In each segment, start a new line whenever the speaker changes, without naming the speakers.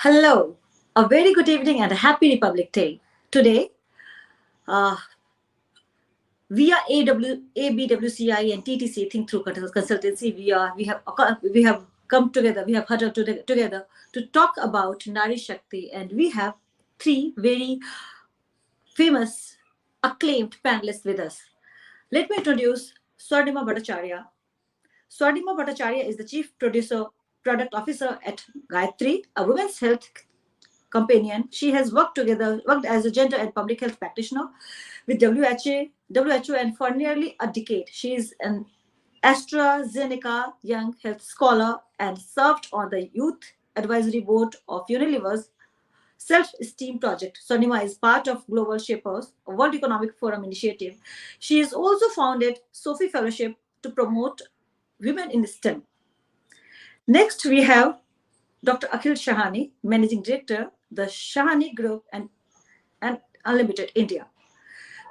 Hello, a very good evening and a happy Republic Day. Today, uh, via ABWCI and TTC Think Through Consultancy, we have come together. We have huddled together to talk about Nari Shakti, and we have three very famous, acclaimed panelists with us. Let me introduce Swarnima Bhattacharya. Swarnima Bhattacharya is the Chief Product Officer at Gayatri, a women's health companion. She has worked as a gender and public health practitioner with WHO, and for nearly a decade. She is an AstraZeneca Young Health Scholar and served on the Youth Advisory Board of Unilever's Self-Esteem Project. Sonima is part of Global Shapers, a World Economic Forum initiative. She has also founded Sophie Fellowship to promote women in STEM. Next, we have Dr. Akhil Shahani, Managing Director, the Shahani Group and Unlimited India.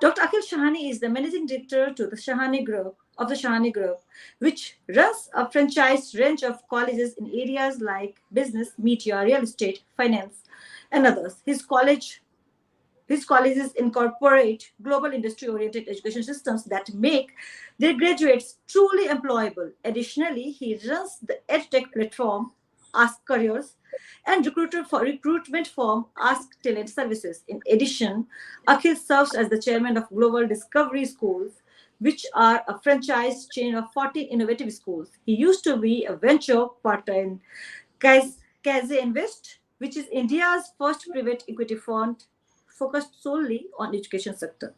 Dr. Akhil Shahani is the Managing Director to the Shahani Group, which runs a franchise range of colleges in areas like business, media, real estate, finance, and others. His colleges incorporate global industry-oriented education systems that make their graduates truly employable. Additionally, he runs the EdTech platform Ask Careers and recruitment firm Ask Talent Services. In addition, Akhil serves as the chairman of Global Discovery Schools, which are a franchise chain of 14 innovative schools. He used to be a venture partner in Kaze Invest, which is India's first private equity fund focused solely on education sector.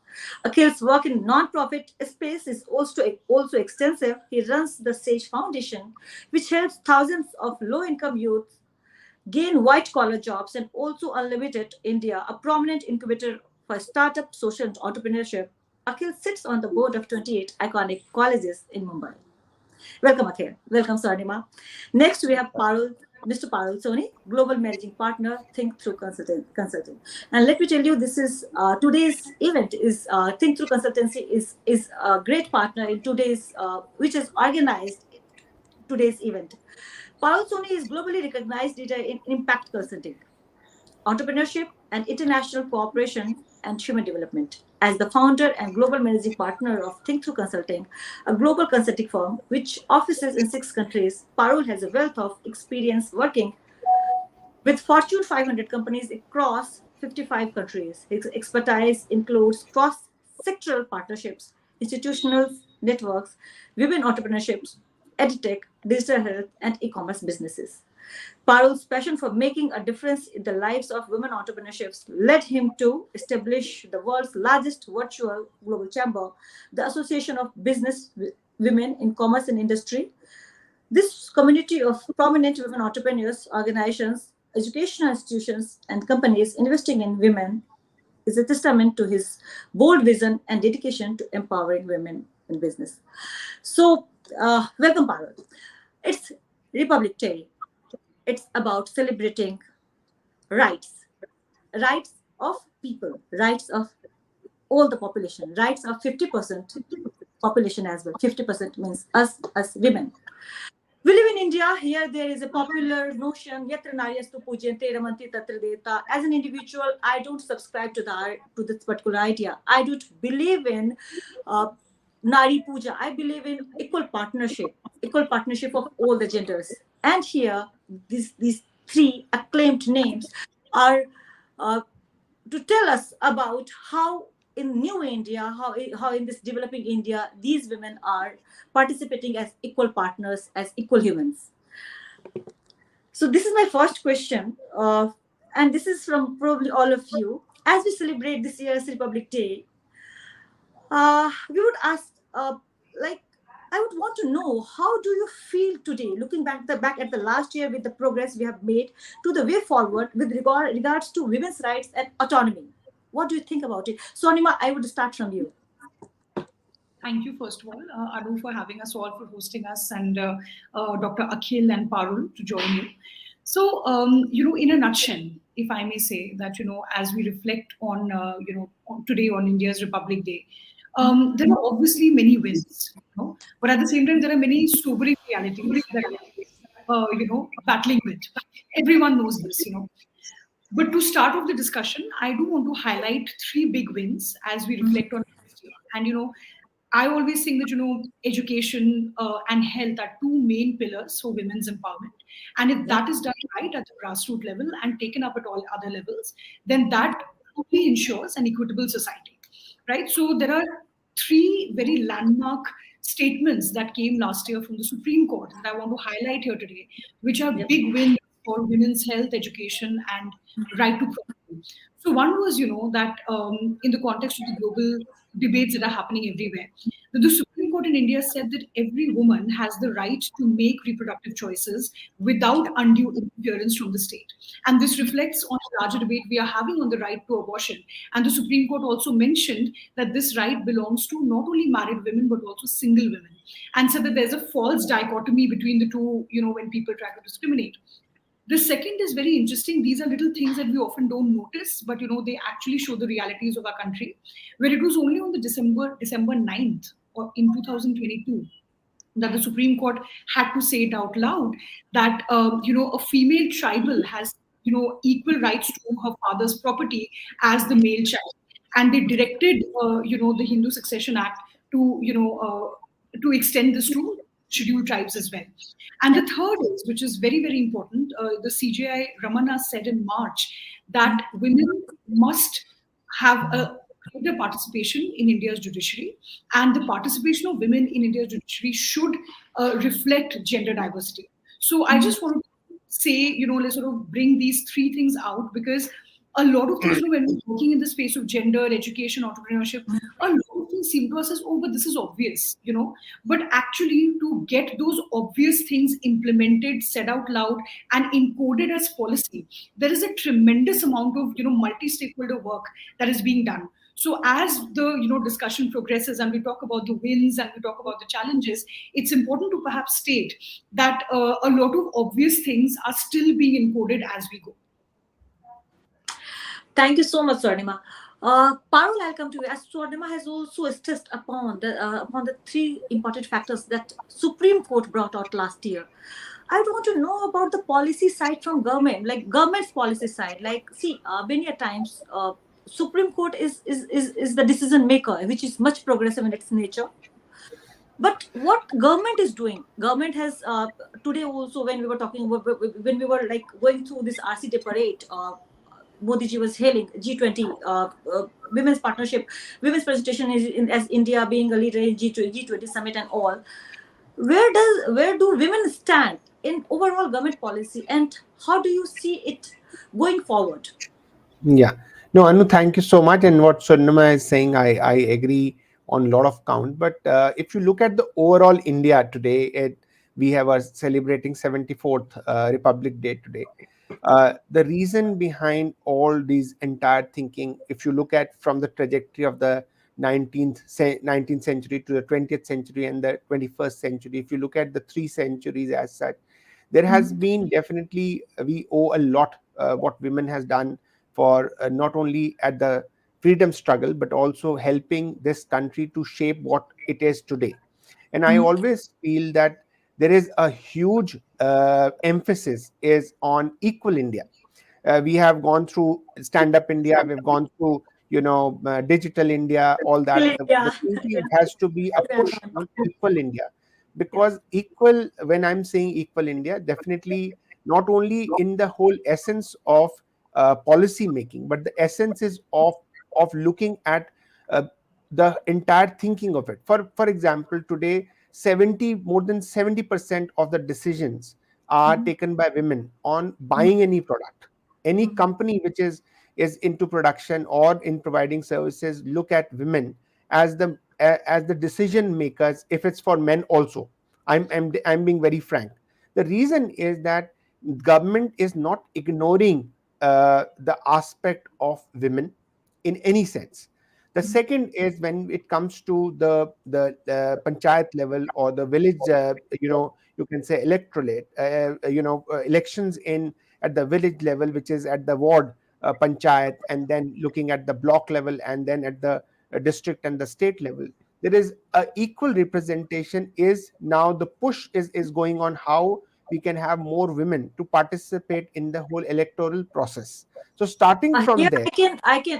Akhil's work in non-profit space is also extensive. He runs the Sage Foundation, which helps thousands of low-income youths gain white-collar jobs, and also Unlimited India, a prominent incubator for startup social entrepreneurship. Akhil sits on the board of 28 iconic colleges in Mumbai. Welcome, Akhil. Welcome, Swarnima. Next, we have Mr. Parul Soni, Global Managing Partner, Think Through Consulting. And let me tell you, this is today's event is Think Through Consultancy is a great partner in today's, which has organized today's event. Parul Soni is globally recognized leader in impact consulting, entrepreneurship, and international cooperation and human development. As the founder and global managing partner of Think Through Consulting, a global consulting firm which offices in 6 countries, Parul has a wealth of experience working with Fortune 500 companies across 55 countries. His expertise includes cross-sectoral partnerships, institutional networks, women entrepreneurships, edtech, digital health, and e-commerce businesses. Parul's passion for making a difference in the lives of women entrepreneurships led him to establish the world's largest virtual global chamber, the Association of Business Women in Commerce and Industry. This community of prominent women entrepreneurs, organizations, educational institutions, and companies investing in women is a testament to his bold vision and dedication to empowering women in business. So, welcome, Parul. It's Republic Day. It's about celebrating rights, rights of people, rights of all the population, rights of 50% population as well. 50% means us women. We live in India. Here there is a popular notion, Yatra Naryastu Pujyante Ramanti Tatra Devta. As an individual, I don't subscribe to this particular idea. I don't believe in Nari Puja. I believe in equal partnership of all the genders. And here, these three acclaimed names are to tell us about how in new India, how in this developing India, these women are participating as equal partners, as equal humans. So this is my first question, and this is from probably all of you. As we celebrate this year's Republic Day, we would ask, like, I would want to know, how do you feel today, looking back at the last year with the progress we have made to the way forward with regards to women's rights and autonomy? What do you think about it? Sonima, I would start from you.
Thank you, first of all, Anu, for having us all, for hosting us, and Dr. Akhil and Parul to join you. So, in a nutshell, if I may say that, as we reflect on, today on India's Republic Day, there are obviously many wins, but at the same time, there are many sobering realities that battling with. Everyone knows this, But to start off the discussion, I do want to highlight three big wins as we reflect on last year. And I always think that education and health are two main pillars for women's empowerment. And if
Yeah.
that is done right at the grassroots level and taken up at all other levels, then that truly ensures an equitable society, right? So there are three very landmark statements that came last year from the Supreme Court that I want to highlight here today, which are
Yeah.
big wins for women's health, education, and right to property. So one was, that in the context of the global debates that are happening everywhere, that the Supreme Court in India said that every woman has the right to make reproductive choices without undue interference from the state. And this reflects on a larger debate we are having on the right to abortion. And the Supreme Court also mentioned that this right belongs to not only married women but also single women, and said that there's a false dichotomy between the two, when people try to discriminate. The second is very interesting. These are little things that we often don't notice, but they actually show the realities of our country. Where it was only on the December 9th or in 2022 that the Supreme Court had to say it out loud that a female tribal has equal rights to her father's property as the male child, and they directed the Hindu Succession Act to to extend this to scheduled tribes as well. And
Yeah.
the third is, which is very very important, the CJI Ramana said in March that women must have a greater participation in India's judiciary, and the participation of women in India's judiciary should reflect gender diversity. So I just want to say, let's sort of bring these three things out because a lot of things, when we're working in the space of gender, education, entrepreneurship, a lot of things seem to us as, oh, but this is obvious, But actually, to get those obvious things implemented, said out loud, and encoded as policy, there is a tremendous amount of, multi-stakeholder work that is being done. So as the discussion progresses and we talk about the wins and we talk about the challenges, it's important to perhaps state that a lot of obvious things are still being encoded as we go.
Thank you so much, Swarnima. Parul, I'll come to you. As Swarnima has also stressed upon the three important factors that Supreme Court brought out last year. I would want to know about the policy side from government, like government's policy side. Like, see, many a times, Supreme Court is the decision maker, which is much progressive in its nature. But what government is doing, government has today also when we were talking when we were like going through this RC parade, Modi ji was hailing G20 women's partnership, women's presentation is as India being a leader in G20 summit and all. Where do women stand in overall government policy, and how do you see it going forward?
Yeah. No, Anu, thank you so much. And what Swarnima is saying, I agree on a lot of count. But if you look at the overall India today, we have a celebrating 74th Republic Day today. The reason behind all these entire thinking, if you look at from the trajectory of the 19th century to the 20th century and the 21st century, if you look at the 3 centuries as such, there has been definitely, we owe a lot what women has done for not only at the freedom struggle, but also helping this country to shape what it is today. And I always feel that there is a huge emphasis is on equal India. We have gone through stand up India, we've gone through digital India, all that. The
Yeah.
thinking has to be a push on equal India, because equal, when I'm saying equal India, definitely not only in the whole essence of policy making, but the essence is of looking at uh, the entire thinking of it. For example, today 70% of the decisions are taken by women on buying any product. Any company which is into production or in providing services look at women as the decision makers, if it's for men also. I'm being very frank. The reason is that government is not ignoring the aspect of women in any sense. The second is when it comes to the panchayat level or the village, you can say electorate, elections in at the village level, which is at the ward panchayat, and then looking at the block level, and then at the district and the state level. There is a equal representation. Is now the push is going on how we can have more women to participate in the whole electoral process. So starting from
Here
there,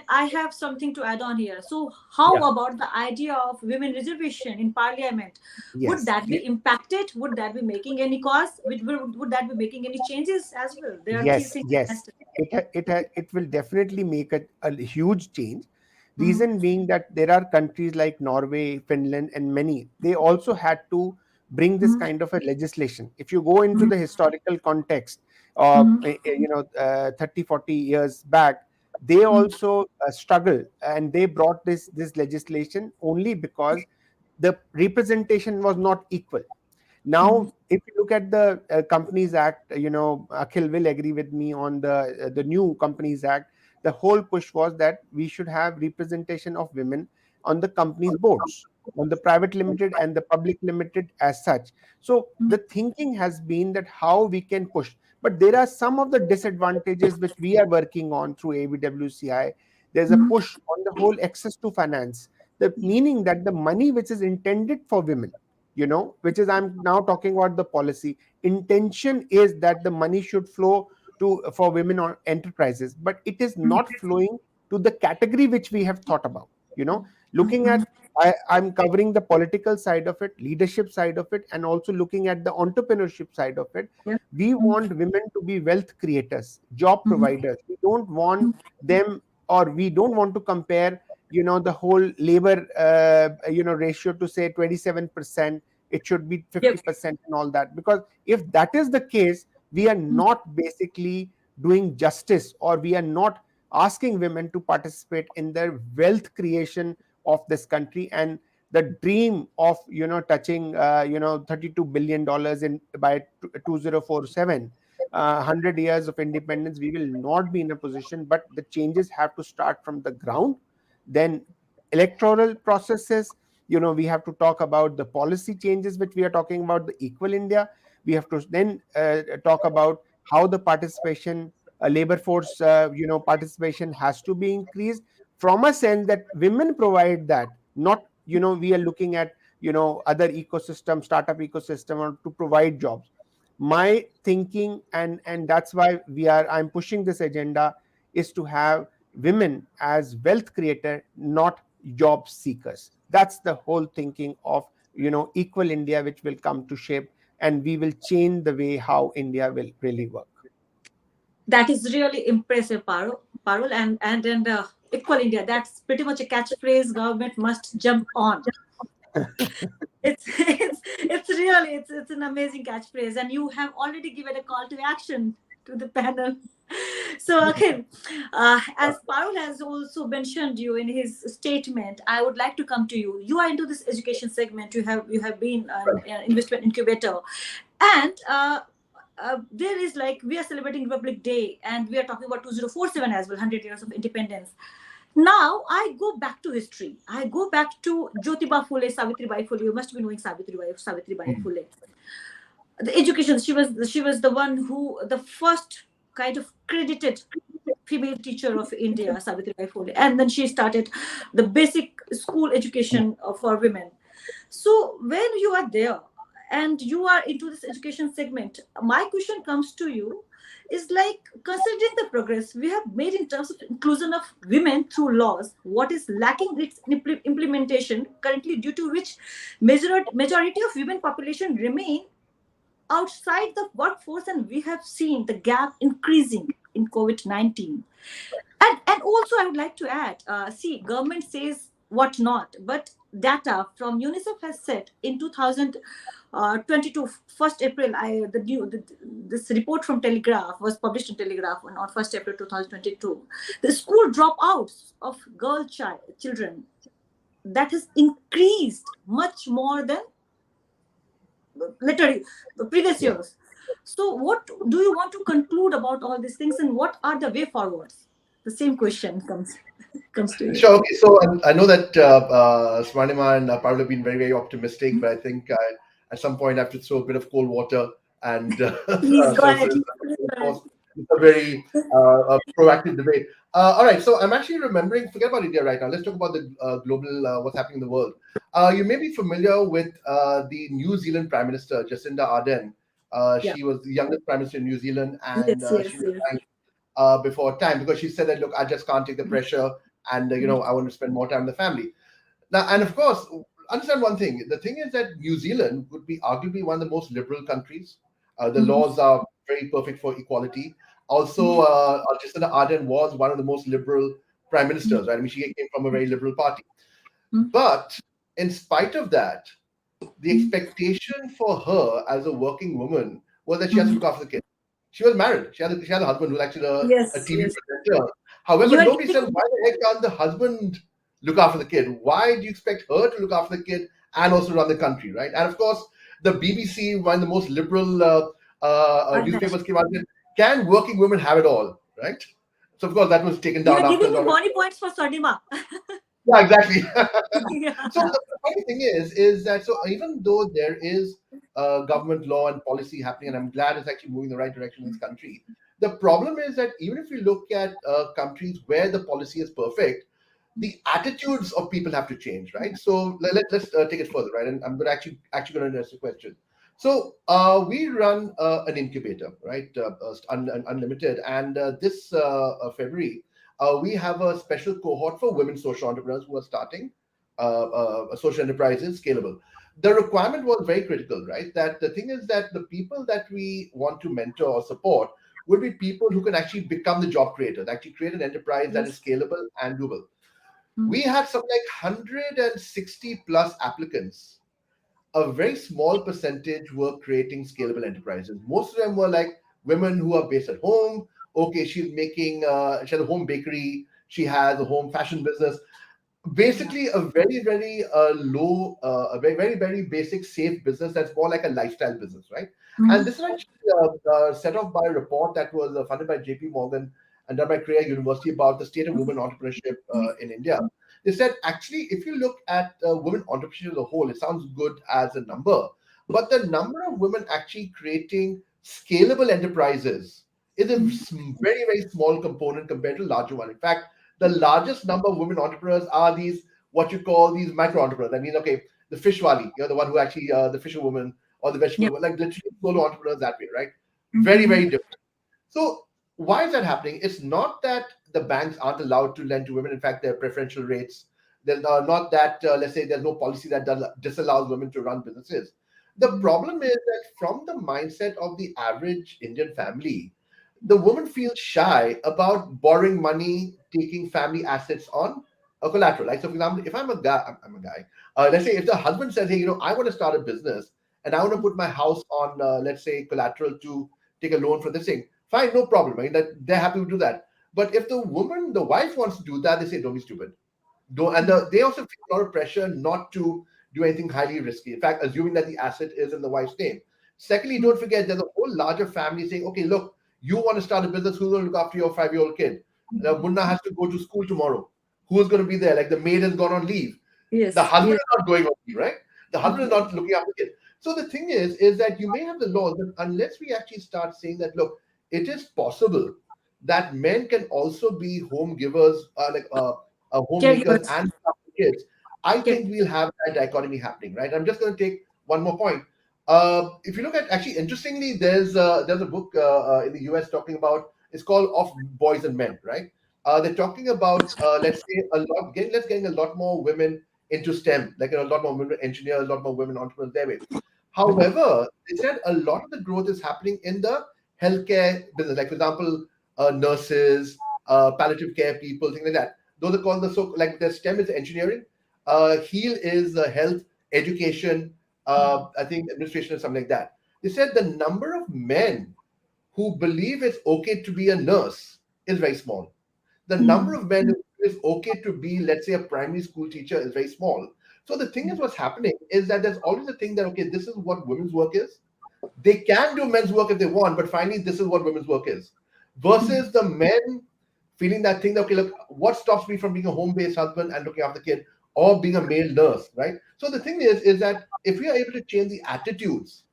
I have something to add on here. So, how
yeah,
about the idea of women reservation in parliament? Would
yes,
that be impacted? Would that be making any cause? Would that be making any changes as well? There are three
yes,
things.
yes. It will definitely make a huge change.
Mm-hmm.
Reason being that there are countries like Norway, Finland, and many, they also had to bring this
Mm-hmm.
kind of a legislation. If you go into
Mm-hmm.
the historical context of,
Mm-hmm.
30, 40 years back, they also struggled, and they brought this legislation only because the representation was not equal.
Mm-hmm.
Now, if you look at the Companies Act, Akhil will agree with me on the new Companies Act. The whole push was that we should have representation of women on the companies' boards, on the private limited and the public limited as such. So the thinking has been that how we can push. But there are some of the disadvantages which we are working on through ABWCI. There's a
Mm-hmm.
push on the whole access to finance, the meaning that the money which is intended for women, which is, I'm now talking about the policy intention, is that the money should flow to for women or enterprises, but it is not flowing to the category which we have thought about. Looking at, I'm covering the political side of it, leadership side of it, and also looking at the entrepreneurship side of it.
Yeah.
We want women to be wealth creators, job
Mm-hmm.
providers. We don't want them, or we don't want to compare, the whole labor ratio to say 27%. It should be
Yep.
50% and all that, because if that is the case, we are not basically doing justice, or we are not asking women to participate in their wealth creation of this country. And the dream of touching 32 billion dollars in by 2047, 100 years of independence, we will not be in a position. But the changes have to start from the ground. Then electoral processes, we have to talk about the policy changes which we are talking about, the equal India. We have to then talk about how the participation, labor force participation has to be increased, from a sense that women provide that, not we are looking at other ecosystem, startup ecosystem, or to provide jobs. My thinking, and that's why I'm pushing this agenda, is to have women as wealth creator, not job seekers. That's the whole thinking of equal India, which will come to shape, and we will change the way how India will really work.
That is really impressive, Parul, and equal India. That's pretty much a catchphrase government must jump on. It's an amazing catchphrase, and you have already given a call to action to the panel. So, okay, as Parul has also mentioned you in his statement, I would like to come to you. You are into this education segment. You have been an investment incubator, and there is, like, we are celebrating Republic Day, and we are talking about 2047 as well, 100 years of independence. Now I go back to history. I go back to Jyotiba Phule, Savitribai Phule. You must be knowing Savitribai Phule. The education. She was the one who, the first kind of credited female teacher of India, Savitribai Phule, and then she started the basic school education for women. So when you are there and you are into this education segment, my question comes to you is, like, considering the progress we have made in terms of inclusion of women through laws, what is lacking its implementation currently, due to which majority of women population remain outside the workforce, and we have seen the gap increasing in COVID-19. And also, I would like to add, see, government says what not, but data from UNICEF has said in 2022, 1st April, this report from Telegraph was published in Telegraph on 1st April 2022. The school dropouts of children, that has increased much more than literally the previous
Yeah.
years. So, what do you want to conclude about all these things, and what are the way forwards? The same question comes to you.
Sure. Okay. So I know that Swarnima and Parul have been very, very optimistic, but I think at some point I have to throw a bit of cold water and
Please go
so
ahead.
of course, it's a very proactive debate. All right. So I'm actually remembering. Forget about India right now. Let's talk about the global what's happening in the world. You may be familiar with the New Zealand Prime Minister Jacinda Ardern.
Yeah.
She was the youngest prime minister in New Zealand, and
Yes,
she
yes, yes.
resigned before time because she said that, look, I just can't take the pressure, and I want to spend more time with the family. Now, and of course, understand one thing. The thing is that New Zealand would be arguably one of the most liberal countries. The
Mhm.
laws are very perfect for equality. Also, Jacinda Ardern was one of the most liberal prime ministers, right? I mean, she came from a very liberal party.
Mhm.
But in spite of that, the
Mhm.
expectation for her as a working woman was that she has to
Mhm.
look after the kid. She was married. She had a husband who was actually a
Yes,
TV
yes.
presenter.
You
However,
are
nobody
getting
said, why the heck can't the husband look after the kid? Why do you expect her to look after the kid and also run the country, right? And of course, the BBC, one of the most liberal newspapers, came out and said, can working women have it all, right? So, of course, that was taken
you are
down after a
giving me
lot of.
body points for Swadima.
Yeah, exactly. So
Yeah.
the funny thing is that so even though there is government law and policy happening, and I'm glad it's actually moving in the right direction in this country, the problem is that even if you look at countries where the policy is perfect, the attitudes of people have to change, right? So let's take it further, right? And I'm going to actually going to address the question. So we run an incubator, right? Unlimited, and this February we have a special cohort for women social entrepreneurs who are starting social enterprises scalable. The requirement was very critical, right? That the thing is that the people that we want to mentor or support will be people who can actually become the job creators, actually create an enterprise that is
Yes.
scalable and doable.
Mm.
We had something like 160 plus applicants. A very small percentage were creating scalable enterprises. Most of them were like women who are based at home. Okay, she's making, she has a home bakery, she has a home fashion business.
Yeah.
Basically, a very, very low, a very, very, very basic, safe business that's more like a lifestyle business, right? And
Mhm.
this is actually set off by a report that was funded by JP Morgan and done by Korea University about the state of women entrepreneurship in India. They said actually, if you look at women entrepreneurship as a whole, it sounds good as a number, but the number of women actually creating scalable enterprises is a
Mhm.
very, very small component compared to larger one. In fact, the largest number of women entrepreneurs are these what you call these micro entrepreneurs. I mean, okay, the fish wali, the one who actually the fisherwoman or the vegetable,
Yep.
woman, like literally solo entrepreneurs that way, right? Very,
Mhm.
very different. So why is that happening? It's not that the banks aren't allowed to lend to women. In fact, there are preferential rates. There's not that, let's say, there's no policy that disallows women to run businesses. The problem is that from the mindset of the average Indian family, the woman feels shy about borrowing money, taking family assets on a collateral. Like, so for example, if I'm a guy. Let's say if the husband says, hey, I want to start a business and I want to put my house on, let's say, collateral to take a loan for this thing. Fine, no problem. I mean, that they're happy to do that. But if the wife wants to do that, they say, don't be stupid. Don't, and they also feel a lot of pressure not to do anything highly risky. In fact, assuming that the asset is in the wife's name. Secondly, don't forget there's a whole larger family saying, okay, look, you want to start a business, who's going to look after your 5-year-old kid? Munna has to go to school tomorrow. Who's going to be there? Like the maid has gone on leave. The
Yes.
husband
Yes.
is not going on leave, right? The husband is not looking after the kid. So the thing is that you may have the laws, but unless we actually start saying that, look, it is possible that men can also be home givers, homemakers
Caregivers.
and look after kids, I
Care.
think we'll have that dichotomy happening, right? I'm just going to take one more point. If you look at actually, interestingly, there's a book in the US talking about it's called Of Boys and Men, right? They're talking about let's say getting a lot more women into STEM, like a lot more women engineers, a lot more women entrepreneurs their way. However, they said a lot of the growth is happening in the healthcare business, like for example, nurses, palliative care people, things like that. Those are called like the STEM is engineering, HEAL is health, education, I think administration or something like that. They said the number of men who believe it's okay to be a nurse is very small. The number
Mhm.
of men who believe it's okay to be, let's say, a primary school teacher is very small. So the thing is, what's happening is that there's always a thing that, okay, this is what women's work is. They can do men's work if they want, but finally, this is what women's work is. Versus the men feeling that thing that, okay, look, what stops me from being a home-based husband and looking after the kid or being a male nurse, right? So the thing is that if we are able to change the attitudes,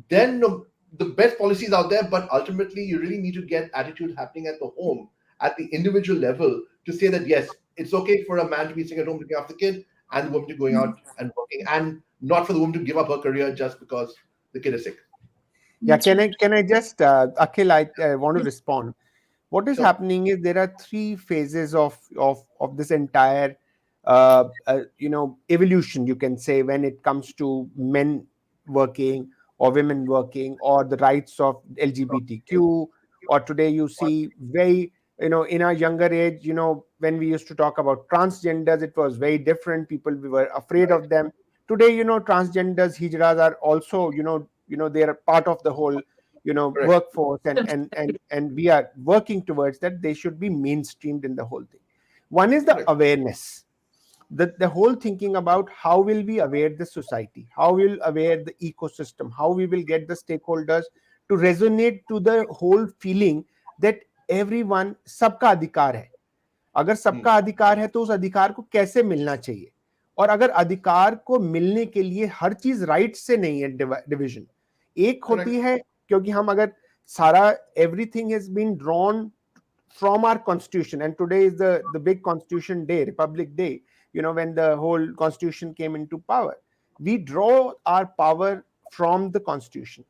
then the best policies out there, but ultimately you really need to get attitude happening at the home, at the individual level, to say that yes, it's okay for a man to be sitting at home looking after the kid and the woman to going out and working, and not for the woman to give up her career just because the kid is sick.
Yeah,
That's right.
can I just Akhil, I want to respond. What is
Sure.
happening is there are three phases of this entire evolution, you can say, when it comes to men working or women working or the rights of LGBTQ. Or today you see very, in our younger age, when we used to talk about transgenders, it was very different. People, we were afraid
Right.
of them. Today, transgenders, hijras are also, they are part of the whole,
Correct.
workforce, and we are working towards that they should be mainstreamed in the whole thing. One is the
Correct.
awareness, the whole thinking about how will we aware the society, how will aware the ecosystem, how we will get the stakeholders to resonate to the whole feeling that everyone, सबका अधिकार है. अगर
Hmm.
सबका अधिकार है तो उस अधिकार को कैसे मिलना चाहिए. और अगर अधिकार को मिलने के लिए हर चीज राइट से नहीं है, डिविजन एक होती
Correct.
है. क्योंकि हम अगर सारा everything has been drawn from our constitution, and today is the big constitution day, republic day, when the whole constitution came into power. We draw our power from the constitution,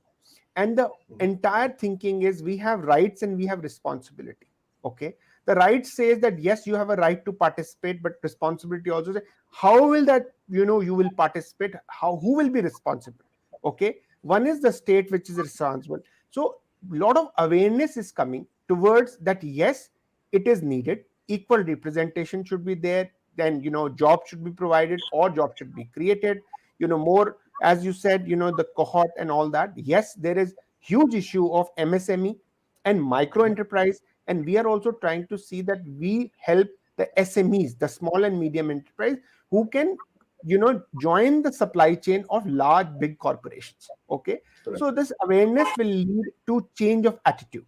and the entire thinking is we have rights and we have responsibility. Okay, the right says that yes, you have a right to participate, but responsibility also says how will that, you will participate, who will be responsible. Okay, one is the state which is responsible. So a lot of awareness is coming towards that. Yes, it is needed, equal representation should be there, then job should be provided or job should be created, more, as you said, the cohort and all that. Yes, there is huge issue of MSME and micro enterprise, and we are also trying to see that we help the SMEs, the small and medium enterprise, who can join the supply chain of large big corporations. Okay,
Correct.
so this awareness will lead to change of attitude.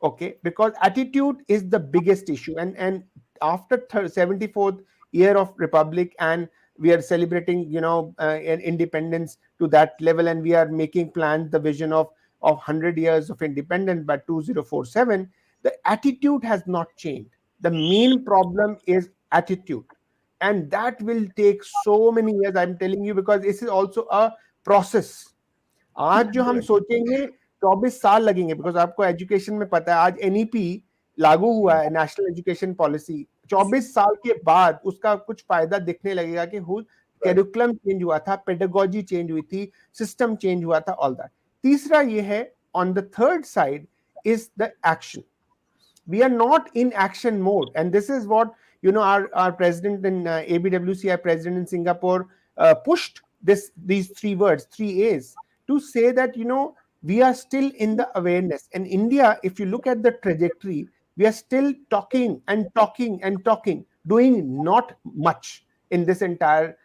Okay, because attitude is the biggest issue, and after 74th year of republic, and we are celebrating an independence to that level, and we are making plans, the vision of 100 years of independence by 2047. The attitude has not changed. The main problem is attitude, and that will take so many years, I'm telling you, because this is also a process. आज जो हम
Correct.
सोचेंगे 24 साल लगेंगे, because आपको education में पता है आज एनईपी लागू हुआ है, नेशनल एजुकेशन पॉलिसी. 24 साल के बाद उसका कुछ फायदा दिखने लगेगा कि
Right.
कैरिकुलम चेंज हुआ था, पेडागोजी चेंज हुई थी, सिस्टम चेंज हुआ था, ऑल दैट. तीसरा ये है, on the third side is the action. We are not in action mode, and this is what our president in ABWCI president in Singapore pushed these three words, 3 A's, to say that we are still in the awareness. And India, if you look at the trajectory, we are still talking and talking and talking, doing not much in this entire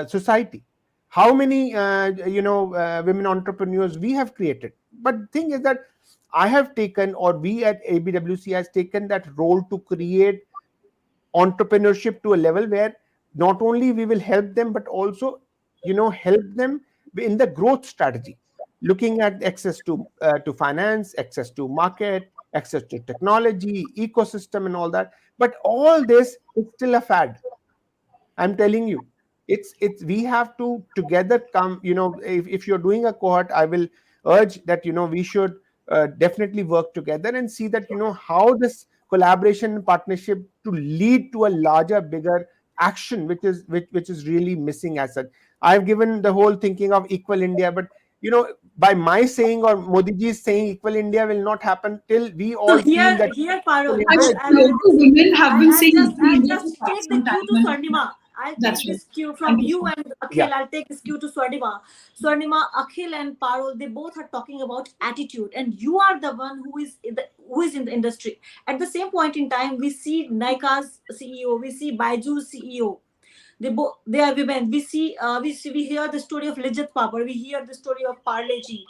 society. How many women entrepreneurs we have created? But the thing is that I have taken, or we at ABWC has taken that role to create entrepreneurship to a level where not only we will help them, but also help them in the growth strategy, looking at access to finance, access to market, access to technology, ecosystem, and all that. But all this is still a fad. I'm telling you, it's we have to together come. If you're doing a cohort, I will urge that we should definitely work together and see that how this collaboration and partnership to lead to a larger, bigger action, which is really missing as such. I've given the whole thinking of equal India, but by my saying or Modi ji's saying equal India will not happen till we
So
all feel
here,
that
here,
equal
Parul,
India
Actually,
I'll
exists.
just,
local women have been saying Equal
I'll
India for
just
quite
take the
some
cue
time.
to
And
Swarnima. I'll
that's
take
right.
this cue from
Thank you
you
so much.
and Akhil.
Yeah.
I'll take this cue to Swarnima. Swarnima, Akhil, and Parul, they both are talking about attitude, and you are the one who is in the industry. At the same point in time, we see Nyka's CEO, we see Baiju's CEO. They are women. We hear the story of Lijat Papar. We hear the story of Parle Ji.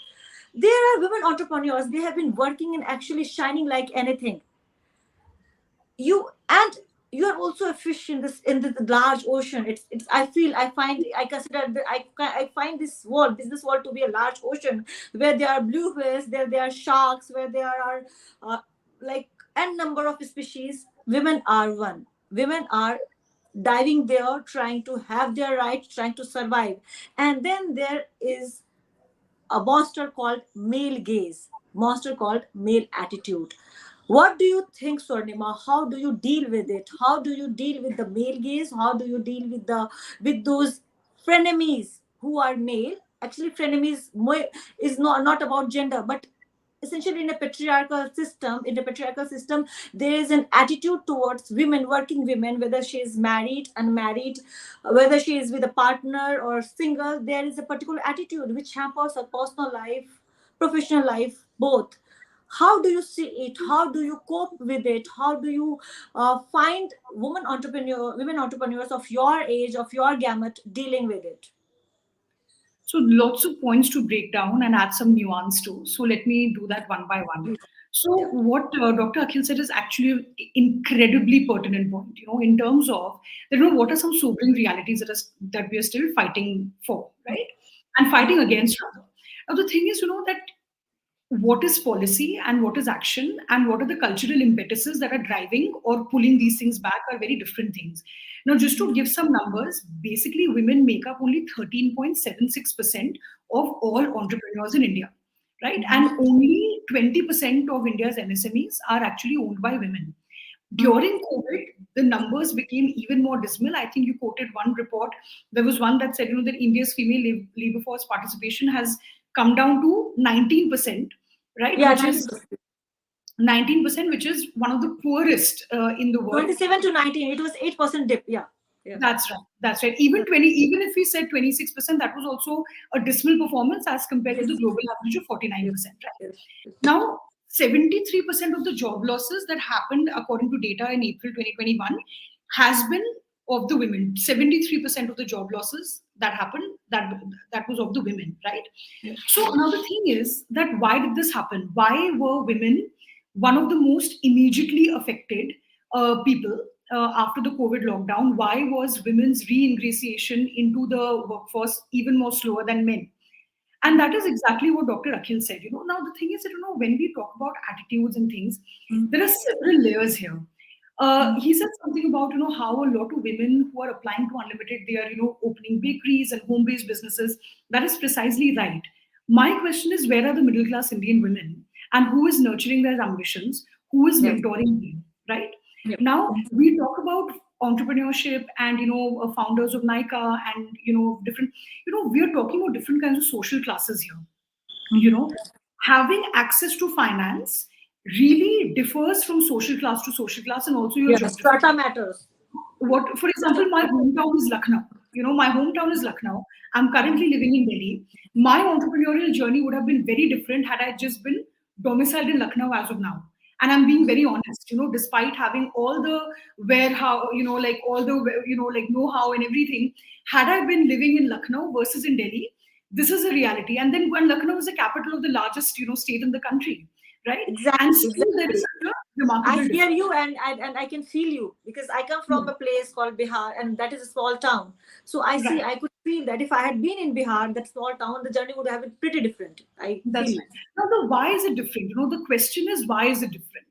There are women entrepreneurs. They have been working and actually shining like anything. You are also a fish in this large ocean. It's I consider I find this world to be a large ocean where there are blue whales, there are sharks, where there are like n number of species. Women are one. Women are diving there, trying to have their right, trying to survive. And then there is a monster called male gaze, monster called male attitude. What do you think, Swarnima? How do you deal with it? How do you deal with the male gaze? How do you deal with the with those frenemies who are male? Actually, frenemies is not about gender, but essentially in a patriarchal system, there is an attitude towards women, working women, whether she is married, unmarried, whether she is with a partner or single. There is a particular attitude which hampers her personal life, professional life, both. How do you see it? How do you cope with it? How do you find women entrepreneurs of your age, of your gamut, dealing with it?
So lots of points to break down and add some nuance to. So let me do that one by one. So
Yeah.
what Dr. Akhil said is actually an incredibly pertinent point. In terms of what are some sobering realities that we are still fighting for, right? And fighting against rather. Now the thing is, that what is policy and what is action and what are the cultural impetuses that are driving or pulling these things back are very different things. Now, just to give some numbers, basically women make up only 13.76% of all entrepreneurs in India, right? And only 20% of India's MSMEs are actually owned by women. During COVID, the numbers became even more dismal. I think you quoted one report. There was one that said, that India's female labor force participation has come down to 19%, right?
Yeah,
Which is 19%, which is one of the poorest in the world.
27 to 19. It was 8% dip. Yeah. Yeah.
That's right. That's right. Even if we said 26%, that was also a dismal performance as compared to the global average of 49%. Right? Now, 73% of the job losses that happened according to data in April 2021 has been of the women. 73% of the job losses that happened, that was of the women, right? So now the thing is that why did this happen? Why were women one of the most immediately affected people after the COVID lockdown? Why was women's re-ingratiation into the workforce even more slower than men? And that is exactly what Dr. Akhil said. Now the thing is that when we talk about attitudes and things, there are several layers here. He said something about how a lot of women who are applying to Unlimited, they are opening bakeries and home-based businesses. That is precisely right. My question is, where are the middle-class Indian women, and who is nurturing their ambitions? Who is mentoring them? Right now, we talk about entrepreneurship and founders of Nika and different. We are talking about different kinds of social classes here. Having access to finance really differs from social class to social class, and also your
Yeah,
geography.
strata matters.
For example, my hometown is Lucknow. My hometown is Lucknow. I'm currently living in Delhi. My entrepreneurial journey would have been very different had I just been domiciled in Lucknow as of now. And I'm being very honest, despite having all the warehouse, like all the, like know-how and everything, had I been living in Lucknow versus in Delhi, this is a reality. And then when Lucknow is the capital of the largest, state in the country, right?
Exactly.
And still there is such a remarkable
I hear
difference.
you, and I can feel you, because I come from a place called Bihar, and that is a small town. So
Right.
I could feel that if I had been in Bihar, that small town, the journey would have been pretty different. I
That's
feel.
right. Now, the why is it different? The question is, why is it different?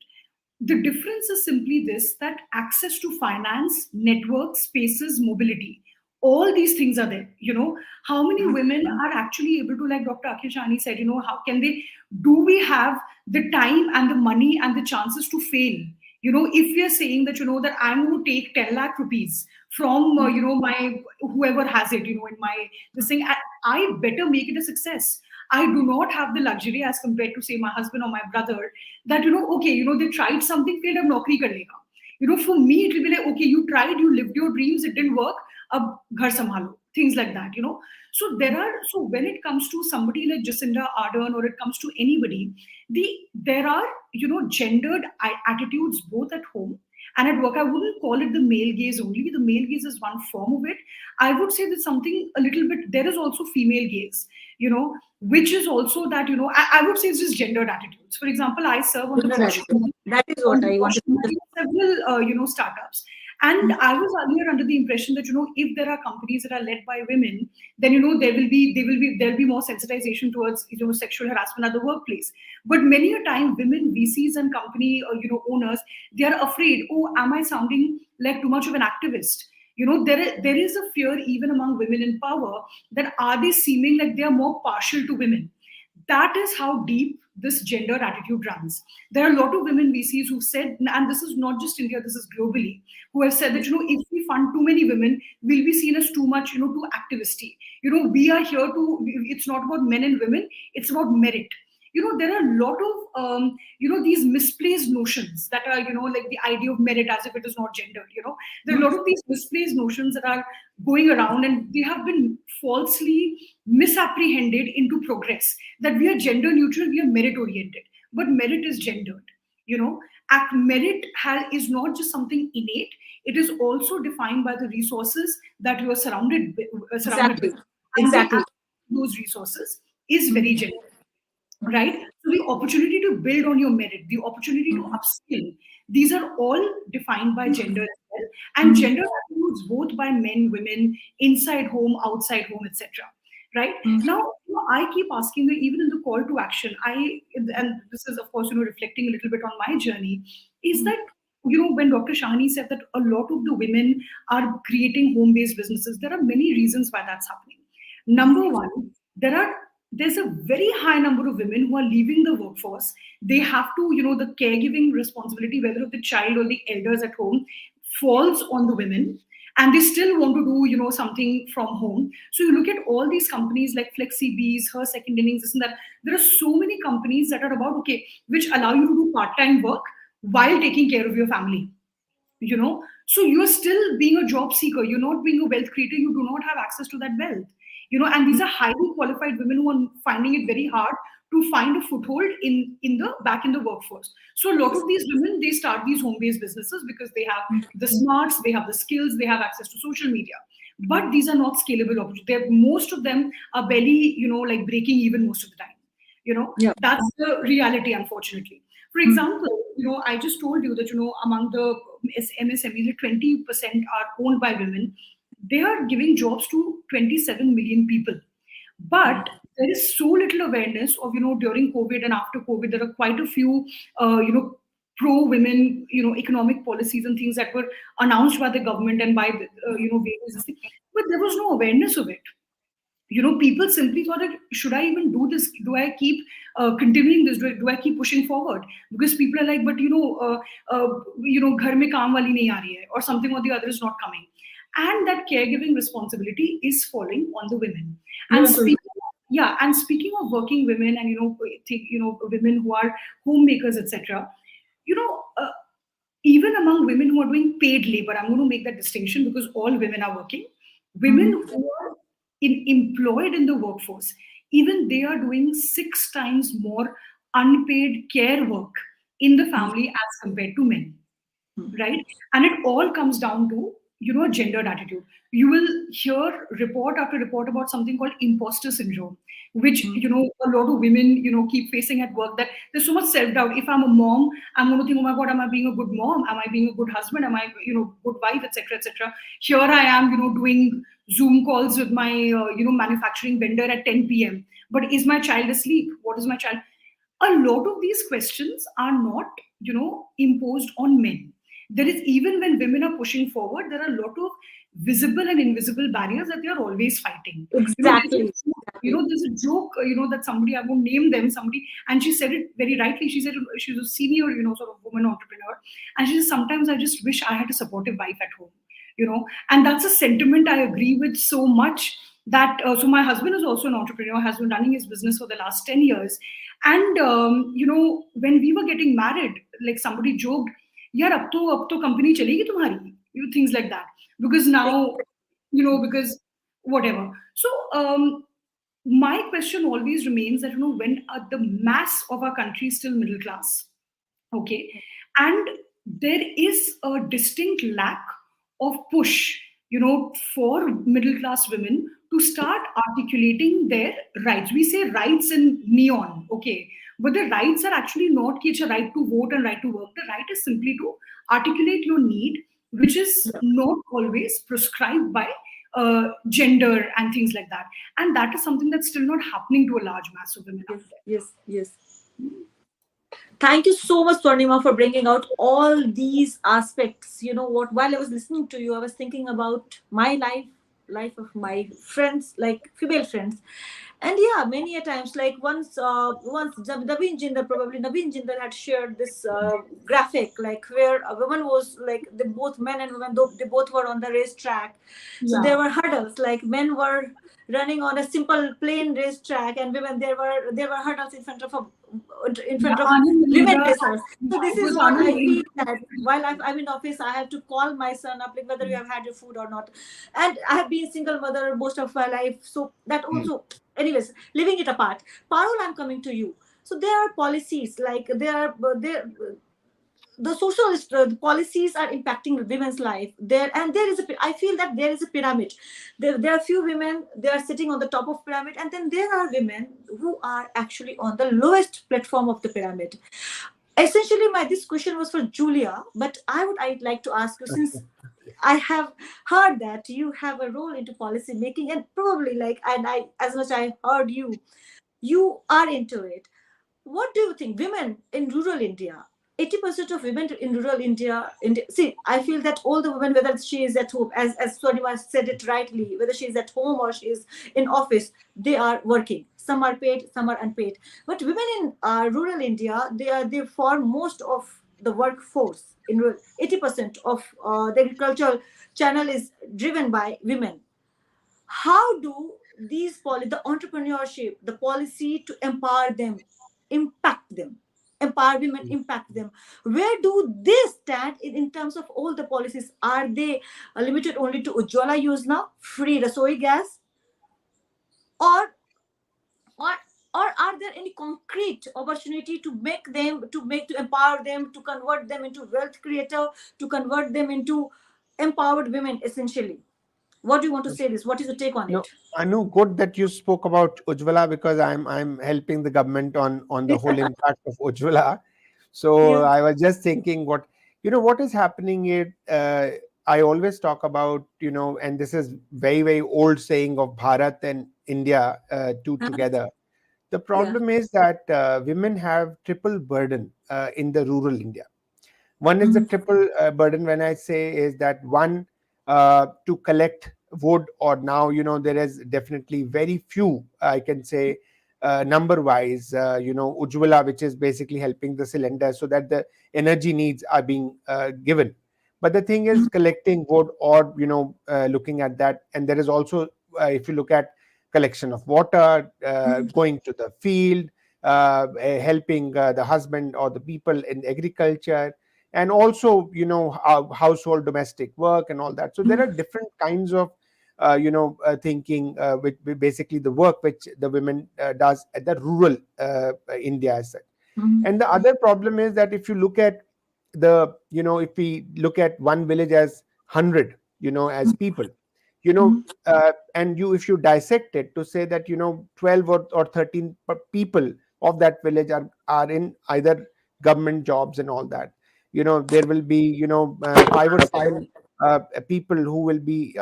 The difference is simply this, that access to finance, network, spaces, mobility, all these things are there. How many women are actually able to, like Dr. Akhil Shani said, how can they, do we have the time and the money and the chances to fail? If we are saying that, that I'm going to take 10 lakh rupees from, my, whoever has it, in my, this thing, I better make it a success. I do not have the luxury as compared to, say, my husband or my brother that, okay, they tried something, failed, ab naukri kar lega. For me, it will be like, okay, you tried, you lived your dreams, it didn't work, ab ghar sambhalo, things like that, So so when it comes to somebody like Jacinda Ardern, or it comes to anybody, there are, gendered attitudes both at home and at work. I wouldn't call it the male gaze only. The male gaze is one form of it. I would say that something a little bit, there is also female gaze, which is also that, I would say it's just gendered attitudes. For example, I serve on the board
That is what I wanted to say.
several, startups. And I was earlier under the impression that, if there are companies that are led by women, then, there'll be more sensitization towards, sexual harassment at the workplace. But many a time, women VCs and company, owners, they are afraid, oh, am I sounding like too much of an activist? There is a fear even among women in power that are they seeming like they are more partial to women? that is how deep this gender attitude runs. There are a lot of women VCs who've said, and this is not just India, this is globally, who have said that, if we fund too many women, we'll be seen as too much, too activisty. We are here to, it's not about men and women, it's about merit. There are a lot of, these misplaced notions that are, like the idea of merit as if it is not gendered. There are a lot of these misplaced notions that are going around, and they have been falsely misapprehended into progress, that we are gender neutral, we are merit oriented, but merit is gendered. Merit is not just something innate, it is also defined by the resources that you are surrounded
Exactly.
with, and the
Exactly.
access to those resources is very gendered, right? So the opportunity to build on your merit, the opportunity to upskill, these are all defined by gender as well, and gender attributes both by men, women, inside home, outside home, etc. Right now, I keep asking that even in the call to action, and this is of course reflecting a little bit on my journey, is that when Dr. Shahani said that a lot of the women are creating home-based businesses, there are many reasons why that's happening. Number one, there's a very high number of women who are leaving the workforce. They have to, the caregiving responsibility, whether of the child or the elders at home, falls on the women, and they still want to do, something from home. So you look at all these companies like FlexiBees, Her Second Innings, this and that. There are so many companies that are about, which allow you to do part-time work while taking care of your family. So you're still being a job seeker, you're not being a wealth creator, you do not have access to that wealth. And these are highly qualified women who are finding it very hard to find a foothold in the workforce. So a lot of these women, they start these home-based businesses because they have the smarts, they have the skills, they have access to social media. But these are not scalable opportunities. Most of them are barely, like breaking even most of the time.
Yeah.
That's the reality, unfortunately. For example, I just told you that, among the MSMEs, 20% are owned by women. They are giving jobs to 27 million people. But there is so little awareness of, during COVID and after COVID, there are quite a few, pro women, economic policies and things that were announced by the government and by, various things. But there was no awareness of it. People simply thought that, should I even do this? Do I keep continuing this? Do I keep pushing forward? Because people are like, but ghar mein kaam wali nahi aa rahi hai, or something or the other is not coming, and that caregiving responsibility is falling on the women. And speaking of working women, and women who are homemakers, etc. You know. Even among women who are doing paid labor, I'm going to make that distinction because all women are working. Women who are employed in the workforce, even they are doing 6 times more unpaid care work in the family as compared to men, right? And it all comes down to, gendered attitude. You will hear report after report about something called imposter syndrome, which, a lot of women, keep facing at work, that there's so much self-doubt. If I'm a mom, I'm going to think, oh my God, am I being a good mom? Am I being a good husband? Am I, good wife, etc., etc. Here I am, doing Zoom calls with my, manufacturing vendor at 10 p.m. But is my child asleep? What is my child? A lot of these questions are not, imposed on men. There is, even when women are pushing forward, there are a lot of visible and invisible barriers that they are always fighting.
Exactly.
There's a joke, that somebody, I won't name them, somebody, and she said it very rightly. She said she's a senior, sort of woman entrepreneur, and she says, sometimes I just wish I had a supportive wife at home. And that's a sentiment I agree with so much. That so my husband is also an entrepreneur, has been running his business for the last 10 years. And when we were getting married, like somebody joked, yaar ab to company chalegi tumhari, things like that, because now, because whatever. So my question always remains that, when the mass of our country is still middle class, okay, and there is a distinct lack of push, for middle class women to start articulating their rights. We say rights in neon, okay, but the rights are actually not a right to vote and right to work. The right is simply to articulate your need, which is not always prescribed by gender and things like that. And that is something that's still not happening to a large mass of women out there.
Yes. Thank you so much, Swarnima, for bringing out all these aspects. You know what? While I was listening to you, I was thinking about my life of my friends, like female friends. And yeah, many a times, like once Naveen Jindal, probably Naveen Jindal had shared this graphic, like where a woman was like, the both men and women, they both were on the racetrack. So
Yeah.
there were hurdles, like men were running on a simple plain racetrack, and women, there were hurdles in
Yeah,
front of
Anand
women
Mehra,
racers. So
yeah,
this
it
is
was
what
Anand
I feel,
Mehra.
that while I'm in office, I have to call my son up, like whether you have had your food or not. And I have been single mother most of my life, so that
Mm.
also, anyways, leaving it apart. Parul, I'm coming to you. So there are policies, like there the social policies are impacting women's life there, and there is I feel that there is a pyramid. There are few women, they are sitting on the top of pyramid, and then there are women who are actually on the lowest platform of the pyramid. Essentially, my this question was for Julia, but I'd like to ask you, since I have heard that you have a role into policy making, and probably, like, and I, as much I heard you, you are into it. What do you think, women in rural India? 80% of women in rural India, see, I feel that all the women, whether she is at home, as Swarnima said it rightly, whether she is at home or she is in office, they are working. Some are paid, some are unpaid. But women in rural India, they form most of the workforce. In 80% of the agricultural channel is driven by women. How do the entrepreneurship, the policy to empower them, impact them, empower women, impact them? Where do they stand in terms of all the policies? Are they limited only to Ujjwala Yojana, free rasoi gas, or or or are there any concrete opportunity to to empower them, to convert them into wealth creator, to convert them into empowered women, essentially? What do you want to say this? What is your take on
No,
it?
Anu, good that you spoke about Ujjwala, because I'm helping the government on the whole impact of Ujjwala. So
Yeah.
I was just thinking, what is happening here. I always talk about, and this is very, very old saying of Bharat and India, two together. The
Yeah.
problem is that women have triple burden in the rural India. One is the
Mhm.
triple burden, when I say, is that one, to collect wood, or now, there is definitely very few, I can say, number wise, Ujjwala, which is basically helping the cylinder so that the energy needs are being given. But the thing is collecting wood, or, looking at that. And there is also, if you look at collection of water, going to the field, helping the husband or the people in agriculture, and also, household domestic work and all that. So there are different kinds of thinking, which basically the work which the women does at the rural India as such.
Mhm.
And the other problem is that if you look at if we look at one village as 100, as people, you know
Mhm.
and if you dissect it to say that 12 or 13 people of that village are in either government jobs and all that. There will be 5 or 7 people who will be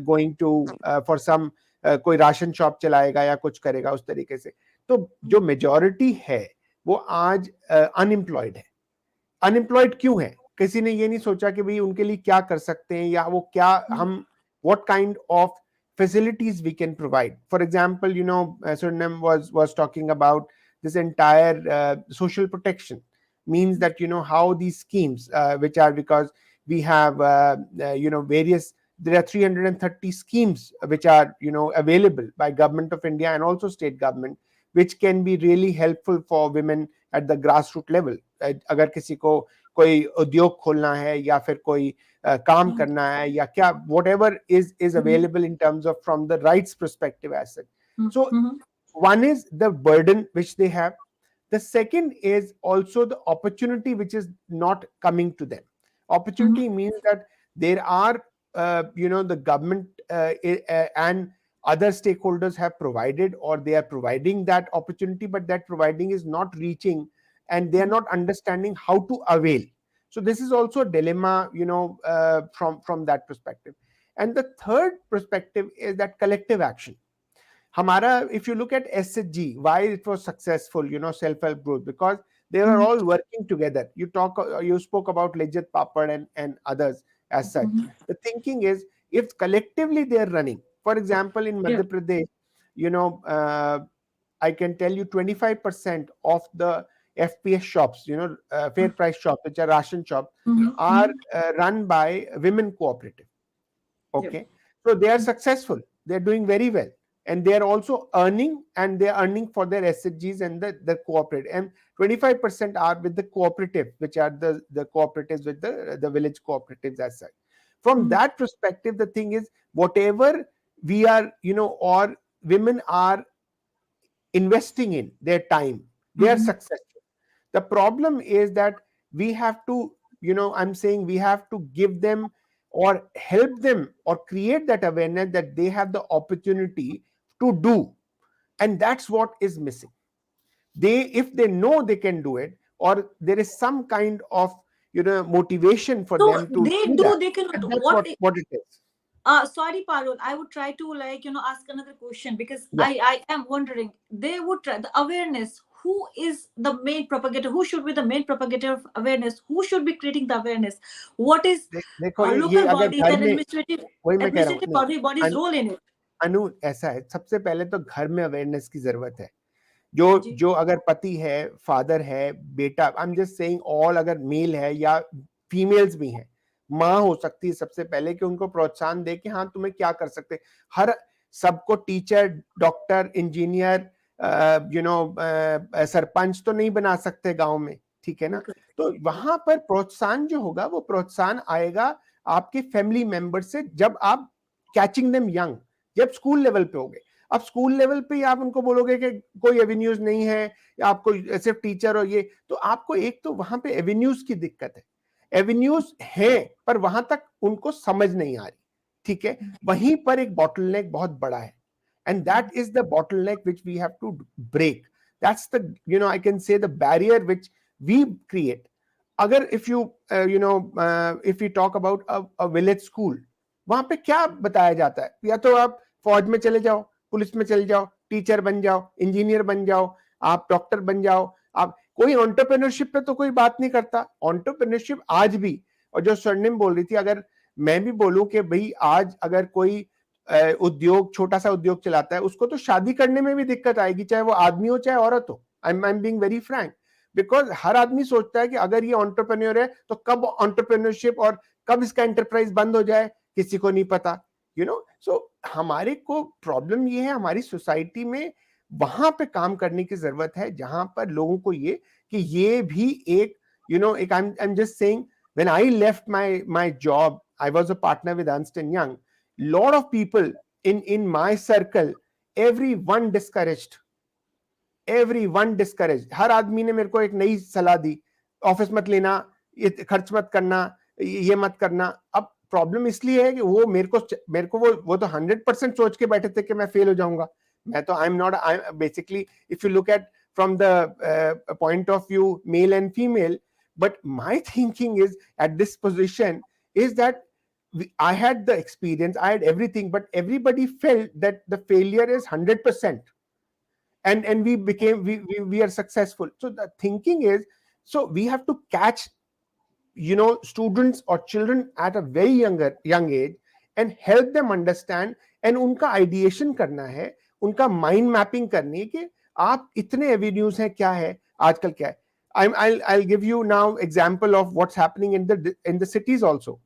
going to for some कोई ration shop चलाएगा या कुछ करेगा उस तरीके से. तो जो मेजॉरिटी है वो आज अनएम्प्लॉयड है. अनएम्प्लॉयड क्यों है? किसी ने ये नहीं सोचा कि भाई उनके लिए क्या कर सकते हैं, या वो क्या हम what kind of facilities we can provide. For example, Surinam was talking about this entire social protection, means that how these schemes which are, because we have various, there are 330 schemes which are available by government of India and also state government, which can be really helpful for women at the grassroots level. अगर किसी को कोई उद्योग खोलना है या फिर कोई काम करना है या क्या, whatever is available in terms of from the rights perspective as such. So
Mhm.
one is the burden which they have. The second is also the opportunity which is not coming to them.
Mhm.
Opportunity means that there are the government and other stakeholders have provided, or they are providing that opportunity, but that providing is not reaching, and they are not understanding how to avail. So this is also a dilemma, from that perspective. And the third perspective is that collective action. Hamara, if you look at SHG, why it was successful, self-help group, because they were
Mhm.
all working together. You spoke about Lijjat Papad and others as such.
Mhm.
The thinking is, if collectively they are running, for example, in
Yeah.
Madhya Pradesh, you know, I can tell you 25% of the FPS shops, fair price shops, which are ration shops,
Mhm.
are run by women cooperative.
Yep.
Okay, so they are successful, they're doing very well, and they are also earning, and they are earning for their SHGs and the cooperative. And 25% are with the cooperative, which are the cooperatives with the village cooperatives as such. From
Mhm.
that perspective, the thing is, whatever we are, or women are investing in their time, they are
Mhm.
successful. The problem is that we have to, I'm saying we have to give them or help them or create that awareness that they have the opportunity to do. And that's what is missing. If they know they can do it, or there is some kind of, motivation for
So
them to
they
do
do,
that,
they cannot.
and that's what it is.
Sorry, Parul. I would try to, like, ask another question, because
Yeah.
I am wondering. They would try the awareness. Who is the main propagator? Who should be the main propagator of awareness? Who should be creating the awareness? What is
देखो, ये
local
अगर
bodies
घर
and
में,
administrative
वही मैं कह रहा हूँ,
administrative
नहीं,
bodies role in it?
अनु, ऐसा है, सबसे पहले तो घर में अवेयरनेस की जरूरत है। जो
जी.
जो अगर पति है, फादर है, बेटा, I am just saying all, अगर मेल है या फीमेल्स भी हैं, माँ हो सकती है सबसे पहले, कि उनको प्रोत्साहन दे कि हाँ तुम्हें क्या कर सकते। हर सबको टीचर, डॉक्टर, इंजीनियर, सरपंच तो नहीं बना सकते गांव में, ठीक है ना। तो वहां पर प्रोत्साहन जो होगा, वो प्रोत्साहन आएगा आपके फैमिली मेंबर से, जब आप कैचिंग देम यंग, जब स्कूल लेवल पे होगे। अब स्कूल लेवल पे आप उनको बोलोगे कि कोई एवेन्यूज नहीं है, या आपको सिर्फ टीचर और ये, तो आपको एक तो वहां पे एवेन्यूज की दिक्कत है। एवेन्यूज है, पर वहां तक उनको समझ नहीं आ रही, ठीक है। वहीं पर एक बॉटलनेक बहुत बड़ा है, and that is the bottleneck which we have to break. That's the, I can say, the barrier which we create. Agar if you if we talk about a village school, वहां पे क्या बताया जाता है? या तो आप फौज में चले जाओ, पुलिस में चले जाओ, टीचर बन जाओ, इंजीनियर बन जाओ, आप डॉक्टर बन जाओ। आप कोई एंटरप्रेन्योरशिप पे तो कोई बात नहीं करता। एंटरप्रेन्योरशिप आज भी, और जो स्वर्णिम बोल रही थी, अगर मैं भी बोलूं कि भाई आज अगर कोई उद्योग, छोटा सा उद्योग चलाता है, उसको तो शादी करने में भी दिक्कत आएगी, चाहे वो आदमी हो चाहे औरत हो। I am being very frank, because हर आदमी सोचता है कि अगर ये एंटरप्रेन्योर है तो कब एंटरप्रेन्योरशिप और कब इसका एंटरप्राइज बंद हो जाए, किसी को नहीं पता, सो हमारे को प्रॉब्लम ये है, हमारी सोसाइटी में वहां पे काम करने की जरूरत है, जहां पर लोगों को ये, कि ये भी एक, एक, I am just saying, when I left my job, I was a partner with Ernst and young, lot of people in my circle, everyone discouraged. हर आदमी ने मेरे को एक नई सलाह दी, ऑफिस मत लेना, ये खर्च मत करना, ये मत करना। अब प्रॉब्लम इसलिए है कि वो मेरे को वो तो 100% सोच के बैठे थे कि मैं फेल हो जाऊंगा। मैं तो I am not, I basically, if you look at from the point of view male and female, but my thinking is at this position is that I had the experience, I had everything, but everybody felt that the failure is 100%, and we are successful. So the thinking is, so we have to catch, students or children at a very young age, and help them understand, and उनका ideation करना है, उनका mind mapping करनी है कि आप इतने avenues हैं, क्या है आजकल, क्या है। I'll give you now example of what's happening in the cities also.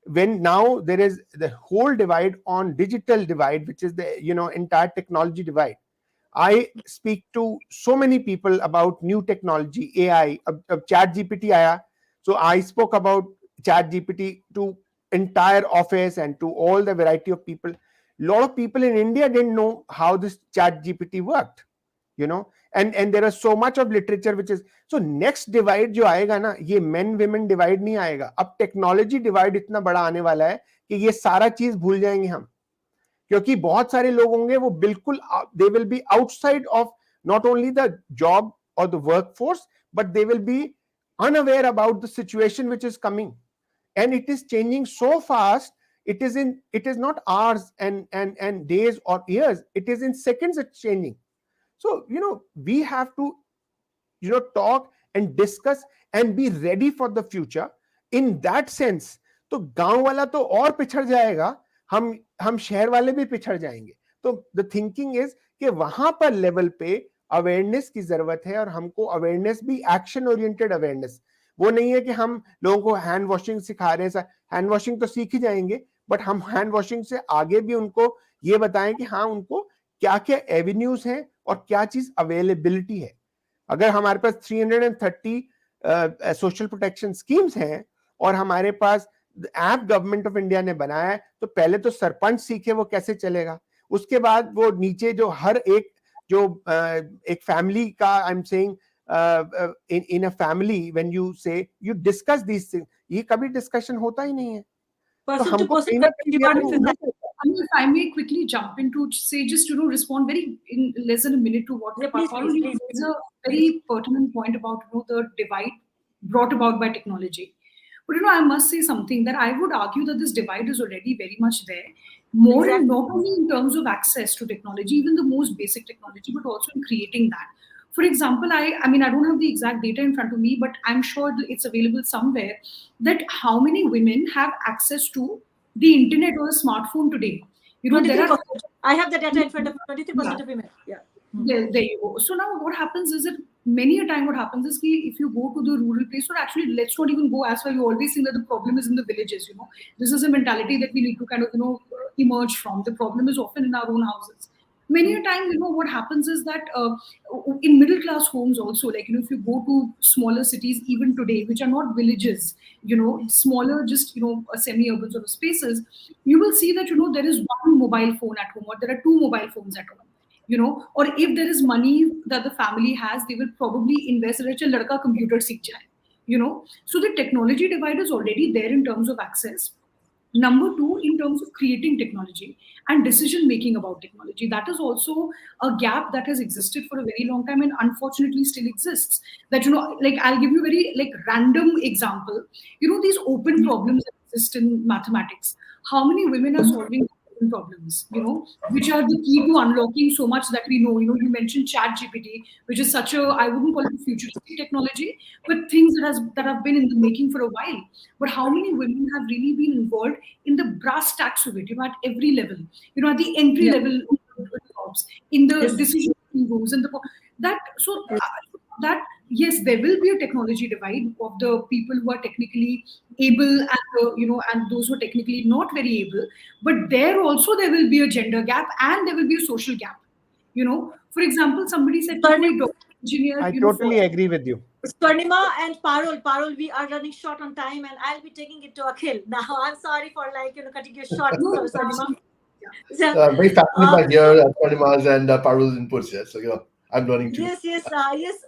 When now there is the whole divide on digital divide, which is the entire technology divide. I speak to so many people about new technology, AI, chat gpt aaya, so I spoke about chat gpt to entire office and to all the variety of people. A lot of people in India didn't know how this chat gpt worked, and there is so much of literature which is, so next divide जो आएगा ना, ये men women divide नहीं आएगा, अब technology divide इतना बड़ा आने वाला है कि ये सारा चीज भूल जाएंगे हम, क्योंकि बहुत सारे लोग होंगे वो बिल्कुल, they will be outside of not only the job or the workforce, but they will be unaware about the situation which is coming, and it is changing so fast. It is not hours and days or years, it is in seconds it's changing. So we have to talk and discuss and be ready for the future in that sense. तो गांव वाला तो और पिछड़ जाएगा, हम शहर वाले भी पिछड़ जाएंगे। तो द थिंकिंग इज कि वहां पर लेवल पे अवेयरनेस की जरूरत है, और हमको अवेयरनेस भी एक्शन ओरिएंटेड अवेयरनेस, वो नहीं है कि हम लोगों को हैंड वॉशिंग सिखा रहे हैं, हैंड वॉशिंग तो सीख ही जाएंगे, बट हम हैंड वॉशिंग से आगे भी उनको ये बताएं कि हाँ उनको क्या क्या एवेन्यूज हैं और क्या चीज अवेलेबिलिटी है। अगर हमारे पास 330 सोशल प्रोटेक्शन स्कीम्स हैं और हमारे पास ऐप गवर्नमेंट ऑफ इंडिया ने बनाया है, तो पहले तो सरपंच सीखे वो कैसे चलेगा, उसके बाद वो नीचे जो हर एक जो एक फैमिली का, I am saying in a family when you say you discuss these things, ये कभी डिस्कशन होता ही नहीं है। तो
person to
हमको
person
कहीं ना कहीं
demand.
I mean, if I may quickly jump in to say, just respond very in less than a minute to what
Yeah, please,
Parul
please.
is a very pertinent point about the divide brought about by technology. But I must say something that I would argue that this divide is already very much there. More
Exactly.
and not only in terms of access to technology, even the most basic technology, but also in creating that. For example, I mean I don't have the exact data in front of me, but I'm sure it's available somewhere that how many women have access to the internet or a smartphone today. There are
23%. I have the data in front of 23%
yeah.
of women. Yeah.
There you go. So now what happens is that many a time what happens is if you go to the rural place, or actually let's not even go as far, you always think that the problem is in the villages. This is a mentality that we need to kind of emerge from. The problem is often in our own houses. Many a time, what happens is that in middle class homes also, like if you go to smaller cities even today, which are not villages, smaller, just semi-urban sort of spaces, you will see that there is one mobile phone at home, or there are two mobile phones at home. Or if there is money that the family has, they will probably invest in a ladka computer seekh jaye. So the technology divide is already there in terms of access. Number two, in terms of creating technology and decision making about technology, that is also a gap that has existed for a very long time and unfortunately still exists. That like I'll give you a very random example. These open problems that exist in mathematics. How many women are solving open problems? Which are the key to unlocking so much that we know. You mentioned Chat GPT, which is such a, I wouldn't call it a futuristic technology, but things that have been in the making for a while. But how many women have really been involved in the brass tacks of it, at every level, at the entry level of jobs, in the decision making roles, and that yes, there will be a technology divide of the people who are technically able and and those who are technically not very able, but there will be a gender gap and there will be a social gap. For example, somebody said to me, doctor, engineer,
I totally agree with you.
Swarnima and Parul, we are running short on time, and I'll be taking it to Akhil. Now, I'm sorry for cutting you short, Swarnima.
I'm very fascinated by your Purnima's and Parul's inputs here. So, I'm learning too.
Yes,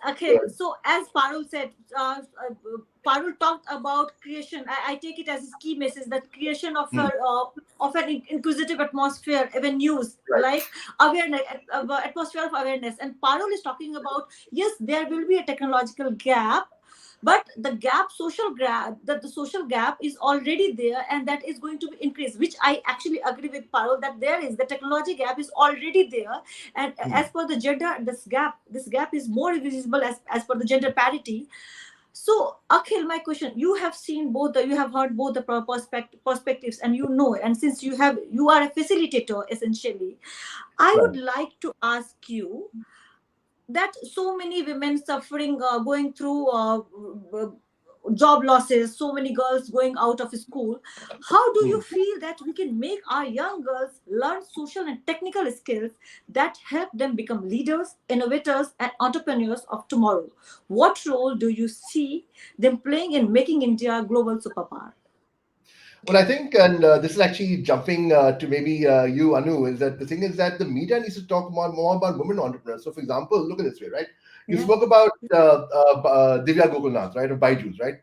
Akhil. So, as Parul said, Parul talked about creation. I take it as his key message, that creation of an inquisitive atmosphere, avenues, like awareness, atmosphere of awareness. And Parul is talking about, yes, there will be a technological gap, but the gap, the social gap is already there, and that is going to be increased, which I actually agree with Parul, that the technology gap is already there. And as per the gender, this gap is more visible as per the gender parity. So, Akhil, my question: you have seen you have heard both the perspectives, and and since you are a facilitator essentially, I would like to ask you that so many women suffering, going through job losses, so many girls going out of school. How do you feel that we can make our young girls learn social and technical skills that help them become leaders, innovators, and entrepreneurs of tomorrow? What role do you see them playing in making India a global superpower?
Well, I think, and this is actually jumping to maybe you, Anu, is that the thing is that the media needs to talk more about women entrepreneurs. So, for example, look at this way, right? You spoke about Divya Gokulnath, right, of Byju's, right?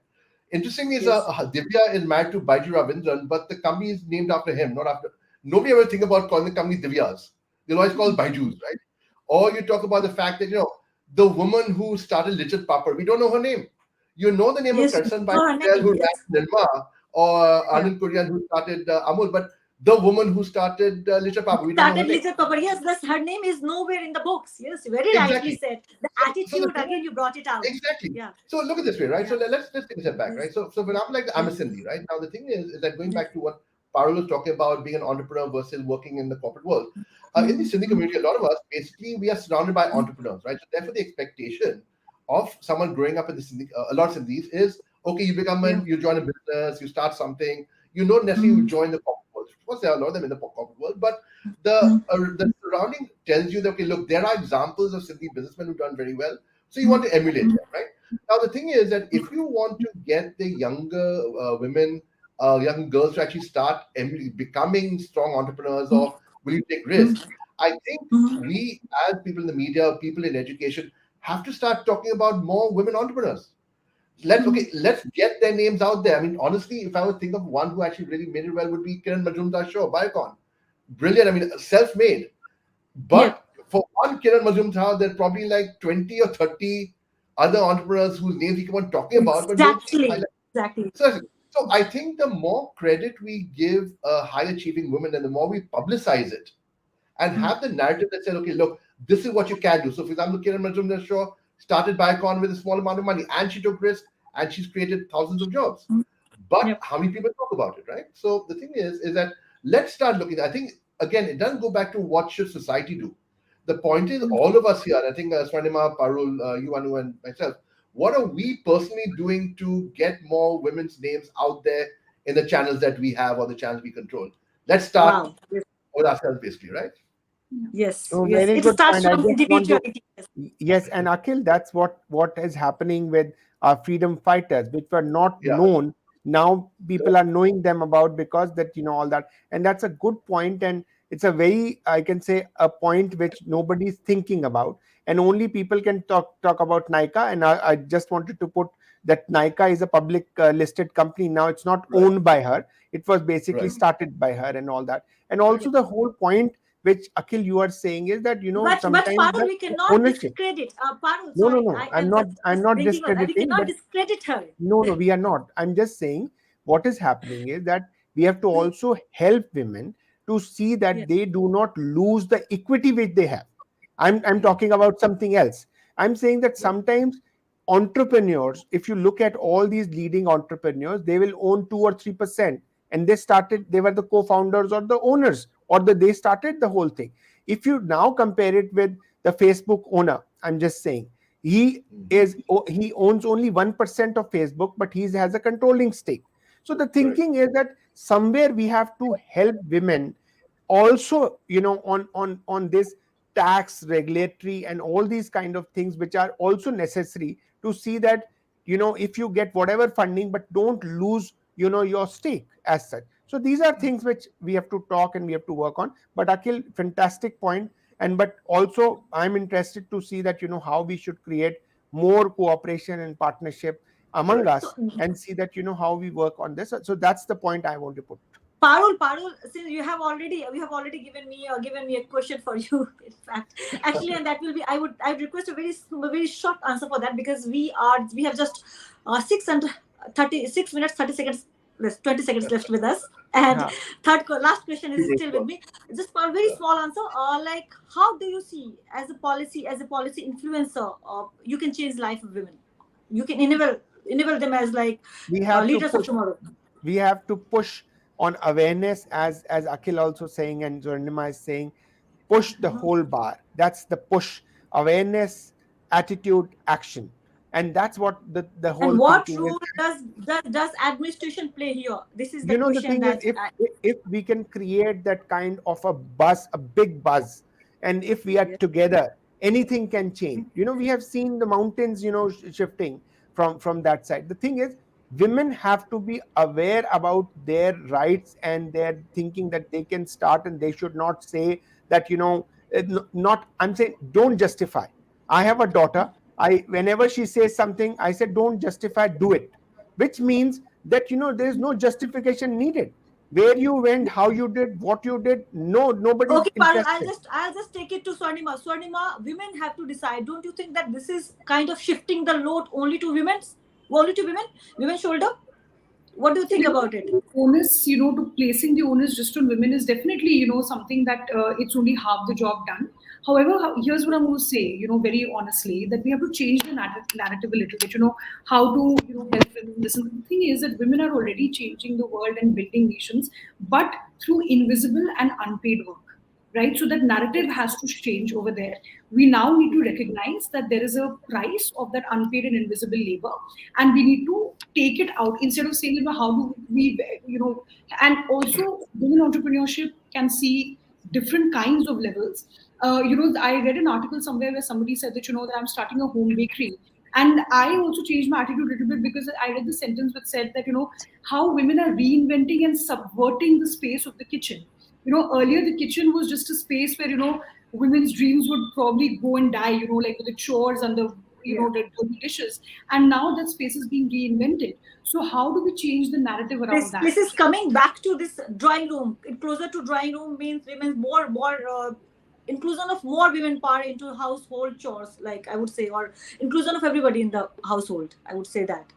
Interestingly, Divya is married to Baiju Ravindran, but the company is named after him, not after. Nobody ever think about calling the company Divya's. They'll always call Baiju's, right? Or you talk about the fact that the woman who started Lichat Papad, we don't know her name. You know the name of Karsan Bai who ran Nirma, or Anand Kurian who started Amul, but the woman who started Lichat Papad, we don't know her name.
Lichat Papad, yes, her name is nowhere in the books. Yes, very rightly said. The attitude, again, you brought it out.
Exactly.
Yeah.
So look at this way, right? So let's take a step back, right? So for example, like the Amazon, right? Now the thing is that going back to what Parul was talking about being an entrepreneur versus working in the corporate world. In the Sindhi community, a lot of us, basically, we are surrounded by entrepreneurs, right? So therefore, the expectation of someone growing up in the Sindhi, a lot of Sindhis is, okay, you join a business, you start something, you don't necessarily join the corporate world. Of course, there are a lot of them in the corporate world, but the surrounding tells you that, okay, look, there are examples of Sindhi businessmen who've done very well, so you want to emulate them, right? Now, the thing is that if you want to get the younger women, young girls to actually start becoming strong entrepreneurs, or will you take risks? I think we, as people in the media, people in education, have to start talking about more women entrepreneurs. Let's get their names out there. I mean, honestly, if I would think of one who actually really made it well, would be Kiran Majumdar Shaw, Biocon. Brilliant. I mean, self-made. But for one Kiran Majumdar, there are probably like 20 or 30 other entrepreneurs whose names we keep on talking about, but
Exactly.
So I think the more credit we give high achieving women, and the more we publicize it and have the narrative that says, okay, look, this is what you can do. So, for example, Kiran Majumdar Shaw started Biocon with a small amount of money, and she took risks, and she's created thousands of jobs. But how many people talk about it, right? So the thing is that let's start looking. I think, again, it doesn't go back to what should society do. The point is, all of us here, I think Swarnima, Parul, you, Anu, and myself, what are we personally doing to get more women's names out there in the channels that we have or the channels we control? Let's start with ourselves, basically, right?
Yes.
So
Yes.
very
It
good
starts
point. I
from
just want to,
individuality.
yes, and Akhil, that's what is happening with our freedom fighters, which were not known. Now people are knowing them about, because that, all that, and that's a good point, and it's a very, I can say, a point which nobody's thinking about, and only people can talk about Nykaa. And I just wanted to put that Nykaa is a public listed company now. It's not owned by her. It was basically started by her and all that. And also the whole point which Akhil you are saying is that
But
sometimes
Parul,
the
we cannot
ownership.
discredit. Parul,
No,
sorry,
I'm
I'm
not. I'm
just
not
bringing on. We
discrediting.
cannot
But
discredit her.
no, we are not. I'm just saying what is happening is that we have to also help women to see that they do not lose the equity which they have. I'm talking about something else. I'm saying that sometimes entrepreneurs, if you look at all these leading entrepreneurs, they will own 2 or 3%, and they were the co-founders or the owners, or they started the whole thing. If you now compare it with the Facebook owner, I'm just saying he owns only 1% of Facebook, but he has a controlling stake. So the thinking is that somewhere we have to help women also, on this tax, regulatory, and all these kind of things which are also necessary to see that, if you get whatever funding, but don't lose, your stake as such. So these are things which we have to talk and we have to work on. But Akhil, fantastic point. And but also I'm interested to see that, how we should create more cooperation and partnership among us, and see that, how we work on this. So that's the point I want to put.
Parul, since you have already given me a question for you, in fact, actually, and that will be, I would request a very short answer for that, because we have just 6 minutes 30 seconds 20 seconds left with us, and last question is still with me. Just for a very small answer, like, how do you see as a policy influencer, you can change life of women, you can enable them as like leaders of tomorrow?
We have to push on awareness, as Akhil also saying, and Zornima is saying, push the whole bar. That's the push: awareness, attitude, action. And that's what the whole.
And what role does administration play here? This is the question.
The thing is, if we can create that kind of a big buzz, and if we are together, anything can change. We have seen the mountains, shifting from that side. The thing is, women have to be aware about their rights, and their thinking that they can start, and they should not say that, I'm saying, don't justify. I have a daughter. Whenever she says something, I said, don't justify, do it. Which means that, there's no justification needed. Where you went, how you did, what you did, nobody's interested.
I'll just take it to Swarnima. Swarnima, women have to decide. Don't you think that this is kind of shifting the load only to women's shoulder? What do you think about it?
Onus, to placing the onus just on women is definitely, something that it's only half the job done. However, here's what I'm going to say, very honestly, that we have to change the narrative a little bit, how to, help women. Listen, the thing is that women are already changing the world and building nations, but through invisible and unpaid work. Right, so that narrative has to change over there. We now need to recognize that there is a price of that unpaid and invisible labor, and we need to take it out instead of saying, how do we, and also women entrepreneurship can see different kinds of levels. I read an article somewhere where somebody said that, that I'm starting a home bakery. And I also changed my attitude a little bit because I read the sentence which said that, how women are reinventing and subverting the space of the kitchen. Earlier the kitchen was just a space where, women's dreams would probably go and die, like with the chores and the,
Yeah.
the dirty dishes. And now that space is being reinvented. So how do we change the narrative around that?
This is coming back to this drawing room. Closer to drawing room means women more inclusion of more women power into household chores, like I would say, or inclusion of everybody in the household. I would say that.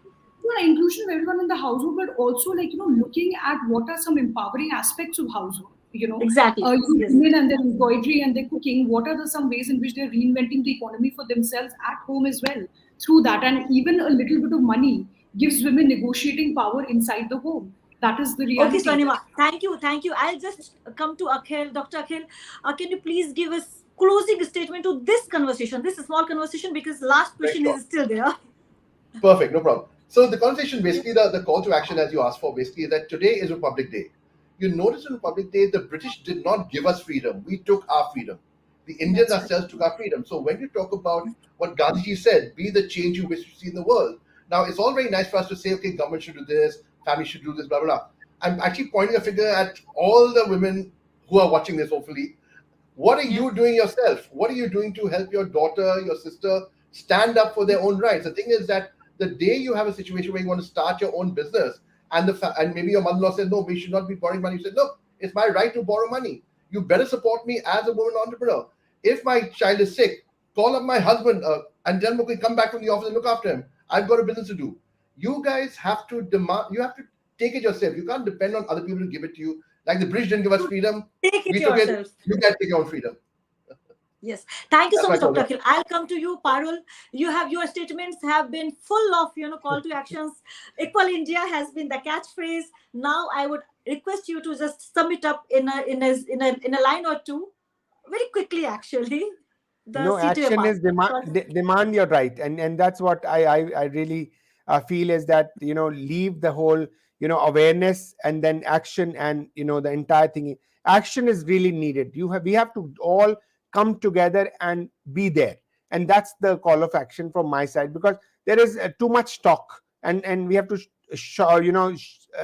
Inclusion of everyone in the household, but also like looking at what are some empowering aspects of household.
Exactly. Yes.
Women and their embroidery and their cooking. What are some ways in which they're reinventing the economy for themselves at home as well through that, and even a little bit of money gives women negotiating power inside the home. That is the
Okay,
reality.
Swanima, thank you. I'll just come to Akhil. Dr. Akhil, can you please give us closing statement to this conversation, this small conversation, because last
Very
question
sure.
is still there.
Perfect, no problem. So the conversation, basically, the call to action, as you asked for, basically, is that today is Republic Day. You notice on Republic Day, the British did not give us freedom. We took our freedom. The Indians
That's right.
ourselves took our freedom. So when you talk about what Gandhiji said, be the change you wish to see in the world. Now, it's all very nice for us to say, okay, government should do this, family should do this, blah, blah, blah. I'm actually pointing a finger at all the women who are watching this, hopefully. What are you doing yourself? What are you doing to help your daughter, your sister stand up for their own rights? The thing is that the day you have a situation where you want to start your own business, and and maybe your mother-in-law says, no, we should not be borrowing money. You say, look, it's my right to borrow money. You better support me as a woman entrepreneur. If my child is sick, call up my husband and tell him, okay, come back from the office and look after him. I've got a business to do. You guys have to demand, you have to take it yourself. You can't depend on other people to give it to you. Like the British didn't give us freedom,
Take it
we took it.
yourselves.
You can take your own freedom.
Yes. Thank you
That's
so
my
much,
call.
Dr. Akhil. I'll come to you, Parul. Your statements have been full of, call to actions. Equal India has been the catchphrase. Now I would request you to just sum it up in a line or two, very quickly, actually. The CTA
Action
part.
is demand your right, and that's what I really feel is that leave the whole awareness and then action, and the entire thing. Action is really needed. We have to all come together and be there, and that's the call of action from my side, because there is too much talk, and we have to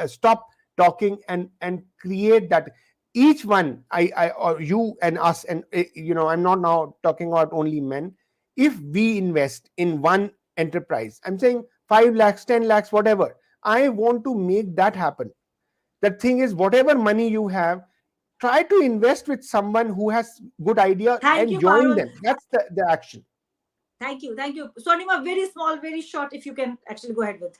stop talking and create that. Each one, I or you and us, and I'm not now talking about only men. If we invest in one enterprise, I'm saying 5 lakhs, 10 lakhs, whatever, I want to make that happen. The thing is, whatever money you have, try to invest with someone who has good idea
Thank
and
you,
join
Parul.
them. That's the action.
Thank you. Swarnima, very small, very short, if you can actually go ahead with.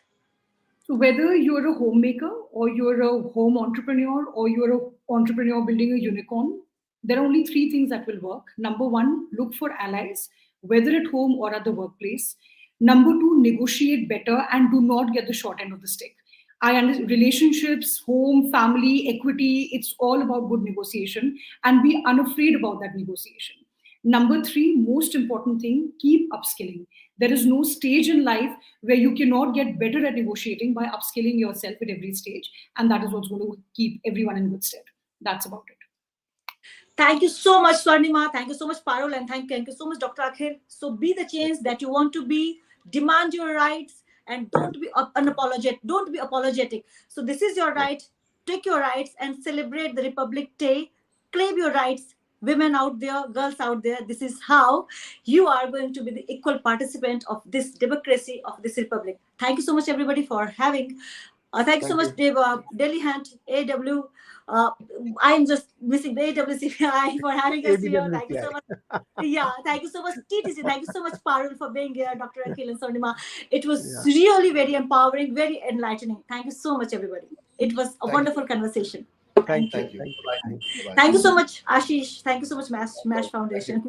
So whether you're a homemaker or you're a home entrepreneur or you're an entrepreneur building a unicorn, there are only three things that will work. Number one, look for allies, whether at home or at the workplace. Number two, negotiate better and do not get the short end of the stick. I understand relationships, home, family, equity, it's all about good negotiation and be unafraid about that negotiation. Number three, most important thing, keep upskilling. There is no stage in life where you cannot get better at negotiating by upskilling yourself at every stage. And that is what's going to keep everyone in good stead. That's about it.
Thank you so much, Swarnima. Thank you so much, Parul. And thank you so much, Dr. Akhil. So be the change that you want to be, demand your rights, and don't be unapologetic. Don't be apologetic. So this is your right. Take your rights and celebrate the Republic Day. Claim your rights. Women out there, girls out there, this is how you are going to be the equal participant of this democracy, of this republic. Thank you so much, everybody, for having. Thank you so much, Dave, Delhi Hunt, AW. I'm just missing the AWCPI for having us here. Thank you so much. Yeah, thank you so much, TTC. Thank you so much, Parul, for being here, Dr. Akhil and Sonima. It was really very empowering, very enlightening. Thank you so much, everybody. It was a wonderful conversation.
Thank you.
Thank you. Bye.
Thank you so much, Ashish. Thank you so much, MASH Foundation.